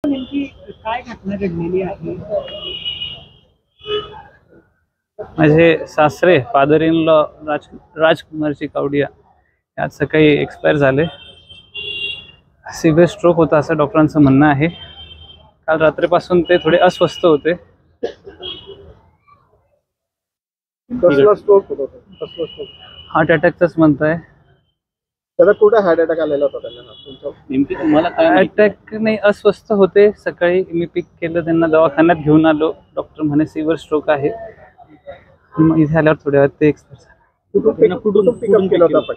नेमकी काय घटना घडलेली आहे? माझे सासरे फादर इन लॉ राजकुमारची कावडिया आज सकाळी एक्सपायर झाले. सिव्हिअर स्ट्रोक होता असं डॉक्टरांचं म्हणणं आहे. काल रात्रीपासून ते थोडे अस्वस्थ होते. कसला स्ट्रोक होता? कसला स्ट्रोक? हार्ट अटॅकच म्हणताय. त्याला कुठे हार्ट अटॅक आलेला होता त्यांना? नेमकी तुम्हाला काय अटॅक नाही, अस्वस्थ होते. सकाळी मी पिक केलं, त्यांना दवाखान्यात घेऊन आलो. डॉक्टर म्हणे सिव्हिअर स्ट्रोक आहे. मग इथे आल्यावर थोड्या वेळात ते एक्सपायर झाले. कुठून पिकअप केलं होतं आपण?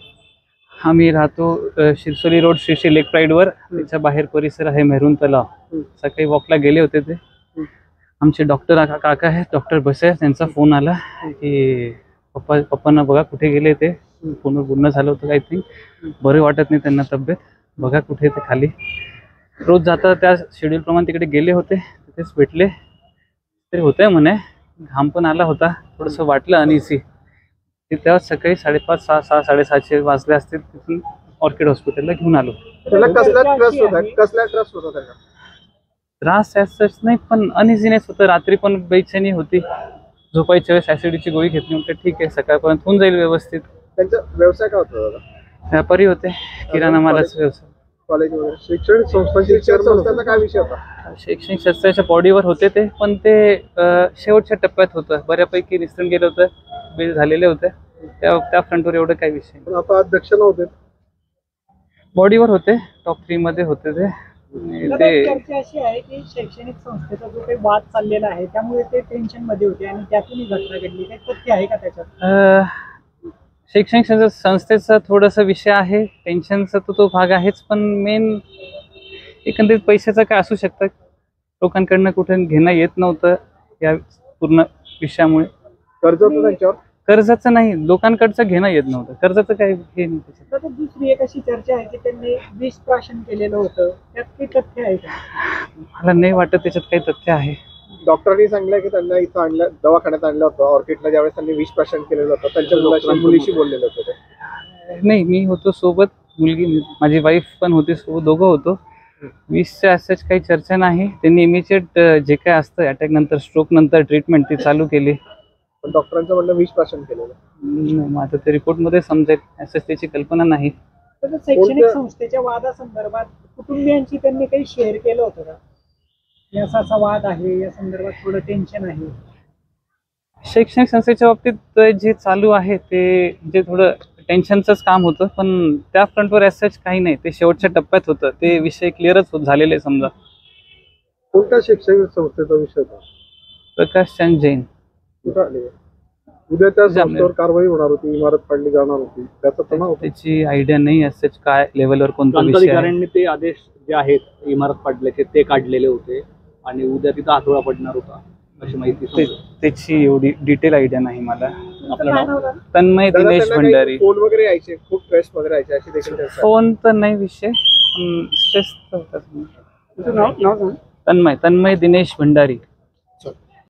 आम्ही राहतो शिरसोली रोड श्री लेक प्राईडवर. त्याच्या बाहेर परिसर आहे मेहरून तलाव. सकाळी वॉकला गेले होते ते. आमचे डॉक्टर काका आहेत, डॉक्टर बसे, त्यांचा फोन आला की पप्पांना बघा कुठे गेले ते. फोनवर बोलणं झालं होतं. आय थिंक बरे वाटत नाही त्यांना तब्येत, बघा कुठे ते खाली. रोज जाता त्या शेड्यूल प्रमाणे तिकडे गेले होते, तिथेच भेटले. तरी होतंय म्हणे, घाम पण आला होता, थोडंसं वाटलं अनइझी. तेव्हा सकाळी 5:30, 6, 6:30 वाजले असतील. तिथून ऑर्किड हॉस्पिटलला घेऊन आलो. त्याला कसला त्रास होता त्यांना? त्रास सच नाही, पण अनइझीनेस होतं. रात्री पण बेचैनी होती. झोपायच्या वेळेस ऍसिडीची गोळी घेतली. म्हटलं ठीक आहे, सकाळपर्यंत होऊन जाईल व्यवस्थित. त्यांचा व्यवसाय काय होता? व्यापारी होते, किराणा मालाचा व्यवसाय. कॉलेज वगैरे शैक्षणिक संस्थांचा काय विषय होता? शैक्षणिक संस्थेच्या बॉडीवर होते ते, पण ते शेवटच्या टप्प्यात होतं. बऱ्यापैकी निसटून गेलं होतं, बिल झालेले होते. त्या फ्रंटवर एवढं काही विषय नाही. आता अध्यक्ष नव्हते, बॉडीवर होते. टॉप 3 मध्ये होते ते. चर्चा अशी आहे की शैक्षणिक संस्थेचा जो काही वाद चाललेला आहे त्यामुळे ते टेन्शन मध्ये होते आणि त्यातून ही घटना घडली. काही तथ्य आहे का त्याच्यात? शैक्षणिक संस्थेचा थोडासा विषय आहे, टेन्शनचा तो भाग आहेच, पण मेन एकंदरीत पैशाचं काय असू शकतं. लोकांकडनं कुठे घेणं येत नव्हतं या पूर्ण विषयामुळे. कर्ज होतं त्यांच्यावर? कर्जाचं नाही, लोकांकडचं घेणं येत नव्हतं. कर्जाचं काय हे नाही. तर दुसरी एक अशी चर्चा आहे की त्यांनी विष प्राशन केलेलं होतं, त्यात काही तथ्य आहे का? मला नाही वाटत त्याच्यात काही तथ्य आहे. डॉक्टरांनी सांगितलं की त्यांना इथं आणलं, दवाखान्यात आणलं होतं ऑर्किडला. ज्यावेळेस त्यांनी विष प्राशन केलेलं होतं, त्यांच्या मुलीशी बोललेलं होतं ते. नाही, मी होतो सोबत, मुलगी माझी वाईफ पण होती सोबत, दोघं होतो. विषच्या असंच काही चर्चा नाही. त्यांनी इमिजिएट जे काय असतं अटॅक नंतर, स्ट्रोक नंतर ट्रीटमेंट ती चालू केली. पण डॉक्टरांचं म्हणणं विष प्राशन केलेलं. नाही, आता ते रिपोर्टमध्ये समजेल, असंच त्याची कल्पना नाही. शैक्षणिक संस्थेच्या वादासंदर्भात कुटुंबियांची त्यांनी काही शेअर केलं होतं का? असा वाद आहे, या संदर्भात थोडं टेन्शन आहे. शैक्षणिक संस्थेच्या बाबतीत जे चालू आहे ते जे थोडं टेन्शनचंच काम होतं, पण त्या फ्रंटवर असंच काही नाही. ते शेवटच्या टप्प्यात होतं, ते विषय क्लिअरच झालेले समजा. कोणत्या शैक्षणिक संस्थेचा विषय होता? प्रकाश चंद जैन. उद्या त्या संस्थेवर कारवाई होणार होती, इमारत पाडली जाणार होती, त्याचा तणाव. त्याची आयडिया नाही असंच काय लेवलवर कोणता विषय. अधिकाऱ्यांनी ते आदेश जे आहेत इमारत पाडल्याचे ते काढलेले होते आणि उद्या तिथं हातोडा पडणार होता अशी माहिती. त्याची एवढी डिटेल आयडिया नाही मला. आपलं तन्मय दिनेश भंडारी. फोन वगैरे यायचे, खूप स्ट्रेस वगैरे यायचे अशी देखील. फोन तर नाही विषय, पण स्ट्रेस तर होता. तन्मय दिनेश भंडारी.